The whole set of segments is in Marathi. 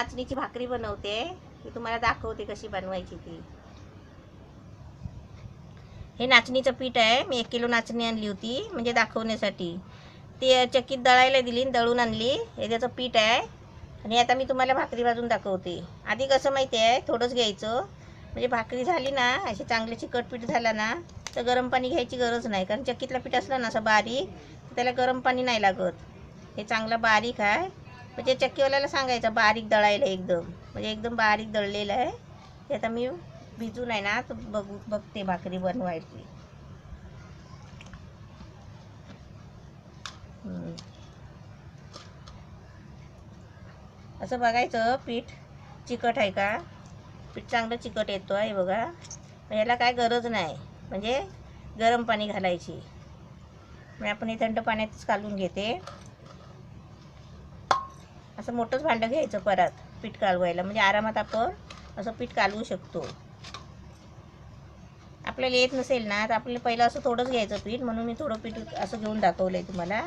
नाचणीची भाकरी बनवते. मी तुम्हाला दाखवते कशी बनवायची ती. हे नाचणीचं पीठ आहे. मी 1 किलो नाचणी आणली होती म्हणजे दाखवण्यासाठी. ती चक्कीत दळायला दिली, दळून आणली. हे त्याचं पीठ आहे. आणि आता मी तुम्हाला भाकरी भाजून दाखवते. आधी कसं माहिती आहे, थोडंच घ्यायचं. म्हणजे भाकरी झाली ना, अशी चांगली चिकट पीठ झाला ना, तर गरम पाणी घ्यायची गरज नाही. कारण चक्कीतलं पीठ असलं ना असं बारीक, त्याला गरम पाणी नाही लागत. हे चांगलं बारीक आहे. म्हणजे चक्कीवाल्याला सांगायचं बारीक दळायला एकदम. म्हणजे एकदम बारीक दळलेलं आहे. हे आता मी भिजून आहे ना, तर बघते भाकरी बनवायची. असं बघायचं पीठ चिकट आहे का. पीठ चांगलं चिकट येतो आहे बघा. याला काय गरज नाही म्हणजे गरम पाणी घालायची. मी आपण हे थंड पाण्यातच काढून घेते. असं मोठंच भांडं घ्यायचं परत पीठ कालवायला. म्हणजे आरामात आपण असं पीठ कालवू शकतो. आपल्याला येत नसेल ना, तर आपल्याला पहिलं असं थोडंच घ्यायचं पीठ. म्हणून मी थोडं पीठ असं घेऊन दाखवलं आहे तुम्हाला.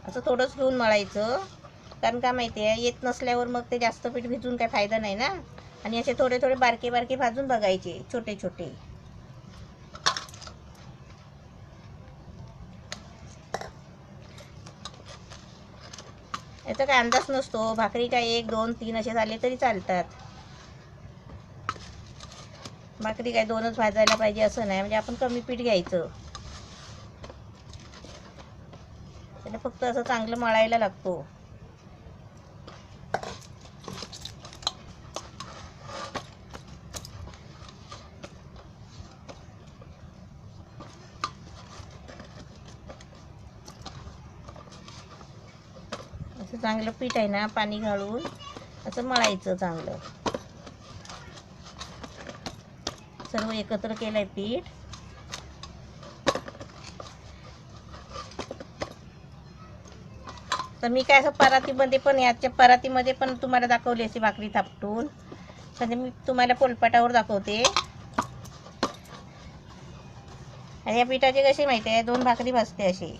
असं थोडंच घेऊन मळायचं. कारण का माहिती आहे, येत नसल्यावर मग ते जास्त पीठ भिजून काही फायदा नाही ना. आणि असे थोडे थोडे बारके बारके भाजून बघायचे, छोटे छोटे. याचा काय अंदाज नसतो. भाकरी काय 1 2 3 असे झाले तरी चालतात. भाकरी काय 2च भाजायला पाहिजे असं नाही. म्हणजे आपण कमी पीठ घ्यायचं. त्याला फक्त असं चांगलं मळायला लागतो. असं चांगलं पीठ आहे ना, पाणी घालून असं मळायचं चांगलं. सर्व एकत्र केलंय पीठ. तर मी काय असं परातीमध्ये पण, याच्या परातीमध्ये पण तुम्हाला दाखवली अशी भाकरी थापटून. म्हणजे मी तुम्हाला पोलपाटावर दाखवते. आणि या पिठाची कशी माहिती आहे, 2 भाकरी भाजते अशी.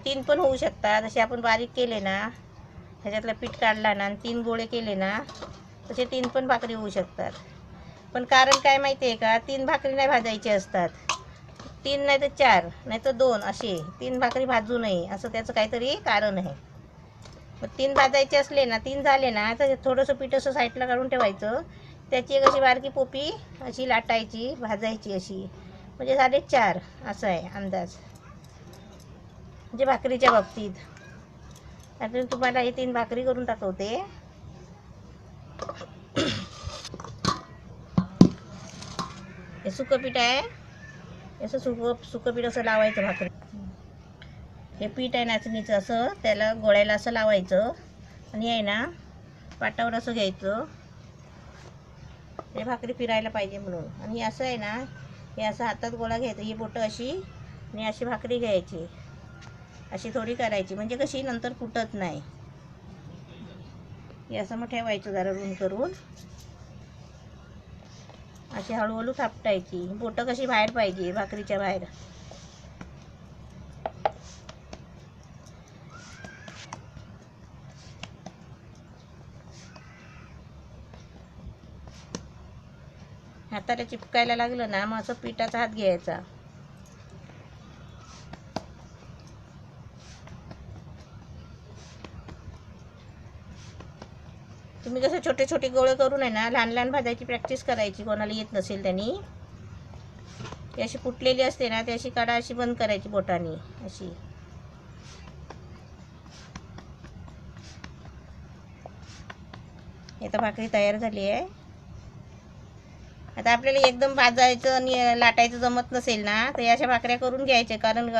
3 पण होऊ शकतात. जसे आपण बारीक केले ना, ह्याच्यातलं पीठ काढला ना आणि 3 गोळे केले ना, तसे 3 पण भाकरी होऊ शकतात. पण कारण काय माहिती आहे का, 3 भाकरी नाही भाजायची असतात. 3 नाही तर 4 नाही तर 2 असे 3 भाकरी भाजू नये असं त्याचं काहीतरी कारण आहे. मग 3 भाजायचे असले ना, 3 झाले ना, तर थोडंसं पीठ असं साईडला काढून ठेवायचं. त्याची एक अशी बारकी पोपी अशी लाटायची, भाजायची अशी. म्हणजे झाले 4 असं आहे अंदाज. म्हणजे भाकरीच्या बाबतीत. आता तुम्हाला हे 3 भाकरी करून दाखवते. हे सुकं पीठ आहे. असं सुकं पीठ असं लावायचं भाकरी. हे पीठ आहे नाचणीचं, असं त्याला गोळ्याला असं लावायचं. आणि आहे ना, पाटावर असं घ्यायचं. हे भाकरी फिरायला पाहिजे म्हणून. आणि असं आहे ना, हे असं हातात गोळा घ्यायचं. ही बोटं अशी आणि अशी भाकरी घ्यायची. अशी थोडी करायची म्हणजे कशी नंतर फुटत नाही. हे असं मग ठेवायचं जरा रूम करून. अशी हळूहळू थापटायची. बोटं कशी बाहेर पाहिजे, भाकरीच्या बाहेर. हाताला चिपकायला लागलं ना, मग असं पिठाचा हात घ्यायचा. तुम्ही जसं छोटे छोटे गोळे करून आहे ना, लहान लहान भाजायची प्रॅक्टिस करायची. कोणाला येत नसेल त्यांनी. ती अशी फुटलेली असते ना, ती अशी काढा, अशी बंद करायची बोटाने अशी. हे तर भाकरी तयार झाली आहे. आता आपल्याला एकदम भाजायचं आणि लाटायचं जमत नसेल ना, तर अशा भाकऱ्या करून घ्यायच्या. कारण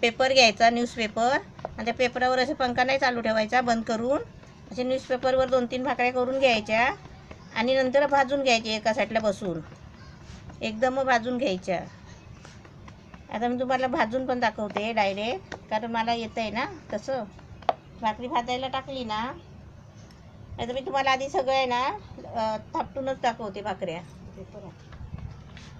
पेपर घ्यायचा, न्यूजपेपर. आणि त्या पेपरावर असे पंखा नाही चालू ठेवायचा, बंद करून असे न्यूजपेपरवर 2-3 भाकऱ्या करून घ्यायच्या. आणि नंतर भाजून घ्यायचे एका साईडला बसून. एकदम भाजून घ्यायच्या. आता मी तुम्हाला भाजून पण दाखवते डायरेक्ट, कारण मला येतं आहे ना तसं. भाकरी भाजायला टाकली ना, नाही तर मी तुम्हाला आधी सगळं आहे ना थापटूनच दाखवते भाकऱ्या.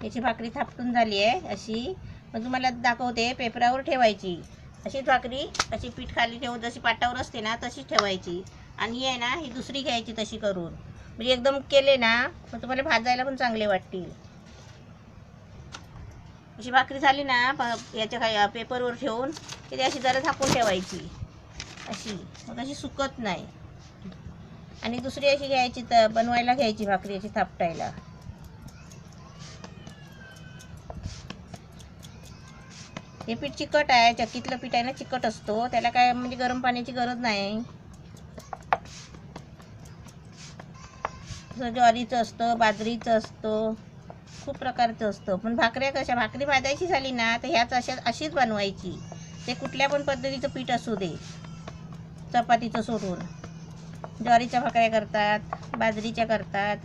याची भाकरी थापटून झाली आहे अशी. मग तुम्हाला दाखवते पेपरावर ठेवायची. अशीच भाकरी अशी पीठ खाली ठेवून जशी पाटावर असते ना तशीच ठेवायची. आणि आहे ना ही दुसरी घ्यायची तशी करून, म्हणजे एकदम केले ना मग तुम्हाला भाजायला पण चांगले वाटतील. अशी भाकरी झाली ना याच्या पेपरवर ठेवून ती अशी जरा झाकून ठेवायची अशी, मग अशी सुकत नाही. आणि दुसरी अशी घ्यायची तर बनवायला घ्यायची भाकरी अशी थापटायला. हे पीठ चिकट आहे, चक्कीतलं पीठ आहे ना चिकट असतो, त्याला काय म्हणजे गरम पाण्याची गरज नाही. ज्वारीचं असतं, बाजरीचं असतं, खूप प्रकारचं असतं. पण भाकऱ्या कशा, भाकरी भाजायची झाली ना तर ह्याच अशीच बनवायची. ते कुठल्या पण पद्धतीचं पीठ असू दे, चपातीचं सोडून. ज्वारीच्या भाकऱ्या करतात, बाजरीच्या करतात,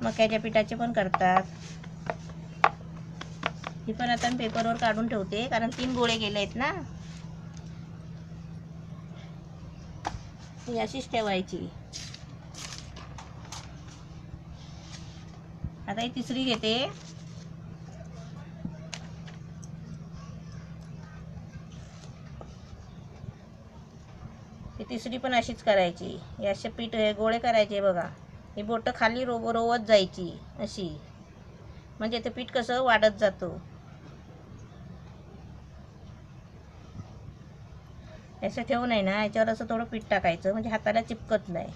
मक्याच्या पिठाचे पण करतात. ही पण आता मी पेपरवर काढून ठेवते कारण 3 गोळे गेले आहेत ना. ही अशीच ठेवायची. आता ही तिसरी घेते. ही तिसरी पण अशीच करायची. हे असे पीठ गोळे करायचे बघा. ही बोटं खाली रोवत जायची अशी, म्हणजे ते पीठ कसं वाढत जातं. असं ठेवून आहे ना याच्यावर असं थोडं पीठ टाकायचं म्हणजे हाताला चिपकत नाही.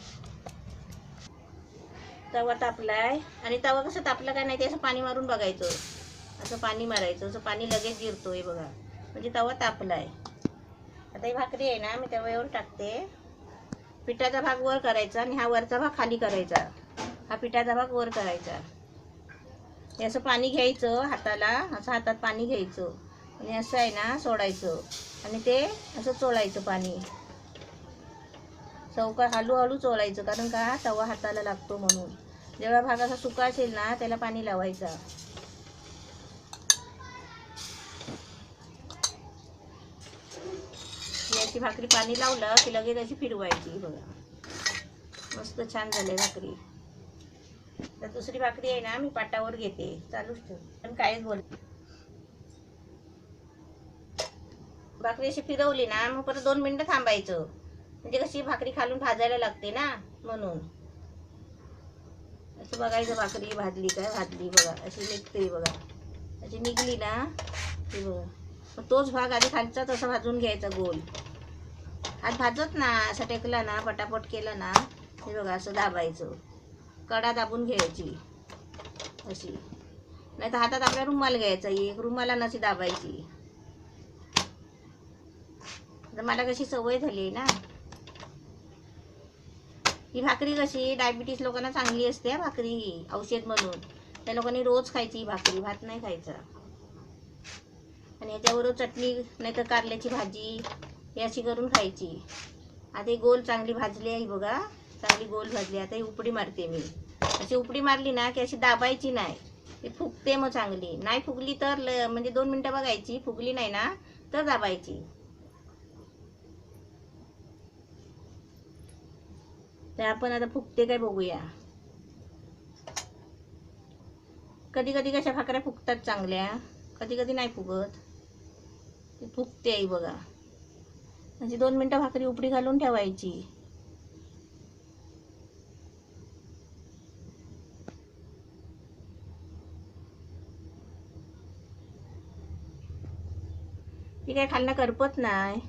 तवा तापलाय आणि तवा कसं तापला काय नाही ते असं पाणी मारून बघायचं. असं पाणी मारायचं, असं पाणी लगेच जिरतोय बघा, म्हणजे तवा तापलाय. आता ही भाकरी आहे ना मी तव्यावर टाकते. पिठाचा भाग वर करायचा आणि हा वरचा भाग खाली करायचा. हा पिठाचा भाग वर करायचा. हे असं पाणी घ्यायचं हाताला, असं हातात पाणी घ्यायचं आणि असं आहे ना सोडायचं आणि ते असं चोळायचं पाणी. चौका हळूहळू चोळायचं कारण का तवा हाताला लागतो म्हणून. जेव्हा भाग असा सुका असेल ना त्याला पाणी लावायचा. याची भाकरी पाणी लावलं की लगेच अशी फिरवायची बघा. मस्त छान झाली भाकरी. तर दुसरी भाकरी आहे ना मी पाटावर घेते, चालूच ठेव पण काहीच बोलते. भाकरी अशी फिरवली ना मग परत 2 मिनिटं थांबायचं, म्हणजे कशी भाकरी खालून भाजायला लागते ना म्हणून. असं बघायचं भाकरी भाजली काय, भाजली बघा अशी निघते बघा. अशी निघली ना ती बघा, मग तोच भाग आधी खालचा तसा भाजून घ्यायचा गोल. हात भाजत ना असा टेकला ना पटापट केलं ना हे बघा असं दाबायचं. कडा दाबून घ्यायची अशी, नाही तर हातात आपल्या रुमाल घ्यायचा, एक रुमाला अशी दाबायची. तर मला कशी सवय झाली आहे ना. ही भाकरी कशी डायबिटीस लोकांना चांगली असते भाकरी, ही औषध म्हणून. त्या लोकांनी रोज खायची ही भाकरी, भात नाही खायचा. आणि याच्यावर चटणी नाही तर कारल्याची भाजी ही अशी करून खायची. आता ही गोल चांगली भाजली आहे बघा, चांगली गोल भाजली. आता ही उपडी मारते मी. अशी उपडी मारली ना की अशी दाबायची नाही, ती फुगते मग चांगली. नाही फुगली तर म्हणजे 2 मिनटं बघायची, फुगली नाही ना तर दाबायची. तर आपण आता फुगते काय बघूया. कधी कधी कशा भाकऱ्या फुगतात चांगल्या, कधी कधी नाही फुगत. ती फुगते आहे बघा. म्हणजे 2 मिनटं भाकरी उपडी घालून ठेवायची. ती काय खालनं करपत नाही.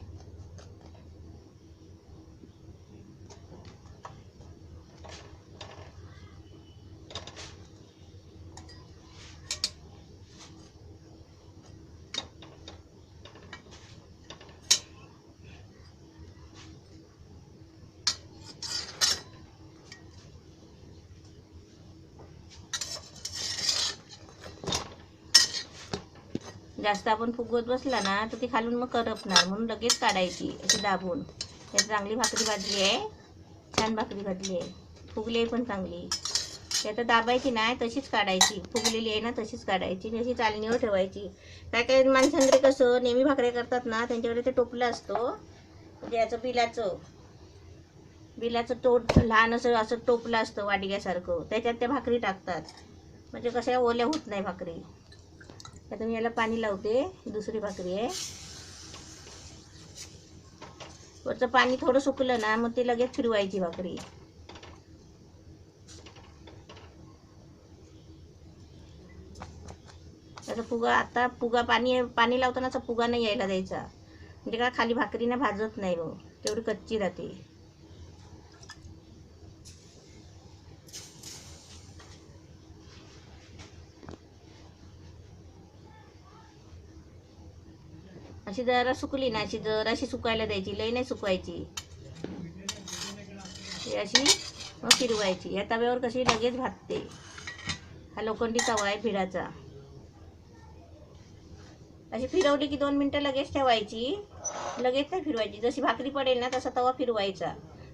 जास्त आपण फुगवत बसला ना तर ती खालून मग करपणार, म्हणून लगेच काढायची अशी दाबून. त्यात चांगली भाकरी भाजली आहे, छान भाकरी भाजली आहे, फुगली आहे पण चांगली. ते आता दाबायची नाही तशीच काढायची, फुगलेली आहे ना तशीच काढायची, अशी चालणीवर ठेवायची. काय काय माणसांकडे कसं नेहमी भाकऱ्या करतात ना त्यांच्याकडे ते टोपलं असतो, म्हणजे याचं बिलाचं लहान असं टोपलं असतं वाडग्यासारखं, त्याच्यात त्या भाकरी टाकतात, म्हणजे कशा ओल्या होत नाही भाकरी. आता मी याला पाणी लावते. दुसरी भाकरी आहे. वरचं पाणी थोडं सुकलं ना मग ते लगेच फिरवायची भाकरी. त्याचा फुगा, आता फुगा पाणी लावताना फुगा नाही यायला द्यायचा, म्हणजे का खाली भाकरीने भाजत नाही, मग तेवढी कच्ची राहते. अशी जरा सुकली ना, अशी जराशी सुकायला द्यायची, लई नाही सुकवायची. अशी मग फिरवायची. या तव्यावर कशी लगेच भाजते. हा लोखंडी तवा आहे भिडाचा. अशी फिरवली की 2 मिनटं लगेच ठेवायची, लगेच नाही फिरवायची. जशी भाकरी पडेल ना तसा तवा फिरवायचा.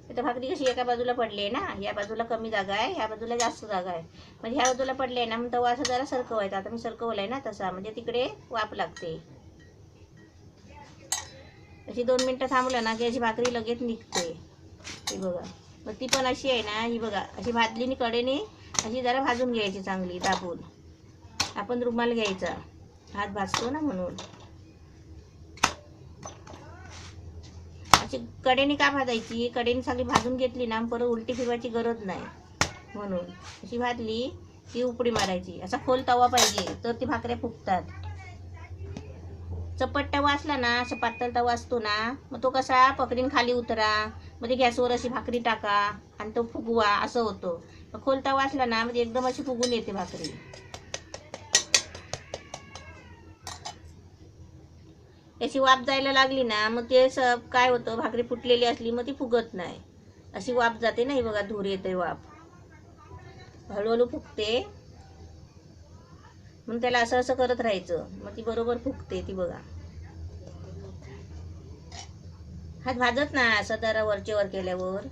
तर भाकरी कशी एका बाजूला पडली आहे ना, या बाजूला कमी जागा आहे, ह्या बाजूला जास्त जागा आहे. म्हणजे ह्या बाजूला पडली आहे ना, मग तवा असं जरा सरकवायचा. आता मी सरकवलाय ना तसा, म्हणजे तिकडे वाफ लागते. अशी 2 मिनटं थांबलं ना की अशी भाकरी लगेच निघते. ही बघा, मग ती पण अशी आहे ना, ही बघा अशी भाजलीनी कडेने अशी जरा भाजून घ्यायची चांगली दाबून. आपण रुमाल घ्यायचा, हात भाजतो ना म्हणून. अशी कडेने का भाजायची, कडेने चांगली भाजून घेतली ना परत उलटी फिरवायची गरज नाही, म्हणून अशी भाजली की उपडी मारायची. असा खोल तवा पाहिजे तर ती भाकऱ्या फुगतात. चपट तवा असला ना, असा पातळ तवा असतो ना, मग तो कसा पकडीन खाली उतरा, म्हणजे गॅसवर अशी भाकरी टाका आणि तो फुगवा, असं होतं. खोल तवा असला ना म्हणजे एकदम अशी फुगून येते भाकरी. अशी वाफ जायला लागली ना मग ते काय होतं, भाकरी फुटलेली असली मग ती फुगत नाही. अशी वाफ जाते ना, ही बघा धूर येते वाफ, हळूहळू फुगते. मग त्याला असं असं करत राहायचं, मग ती बरोबर फुगते. ती बघा हात भाजत ना असं जरा वरचेवर केल्यावर.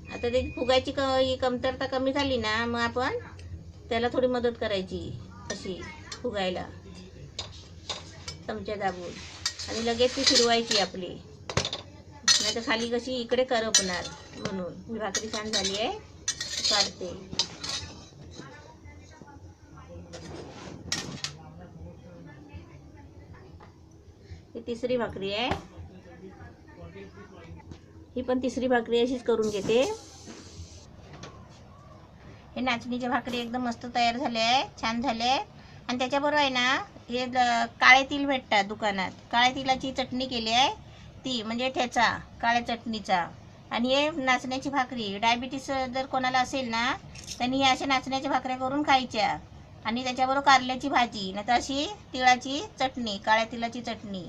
आता ते फुगायची कमतरता कमी झाली ना, मग आपण त्याला थोडी मदत करायची अशी फुगायला, चमच्या दाबून, आणि लगेच ती फिरवायची आपली, नाही तर खाली कशी इकडे करपणार. म्हणून ही भाकरी छान झाली आहे, काढते. ही तिसरी भाकरी आहे, ही पण तिसरी भाकरी अशीच करून घेते. हे नाचणीच्या भाकरी एकदम मस्त तयार झाले आहे, छान झाले. आणि त्याच्याबरोबर आहे ना, हे काळे तिल भेटतात दुकानात, काळ्या तिलाची चटणी केली आहे ती, म्हणजे ठेचा काळ्या चटणीचा. आणि हे नाचण्याची भाकरी, डायबिटीस जर कोणाला असेल ना त्यांनी हे अशा नाचण्याच्या भाकऱ्या करून खायच्या. आणि त्याच्याबरोबर कारल्याची भाजी, नाही तर अशी तिळाची चटणी, काळ्या तिलाची चटणी.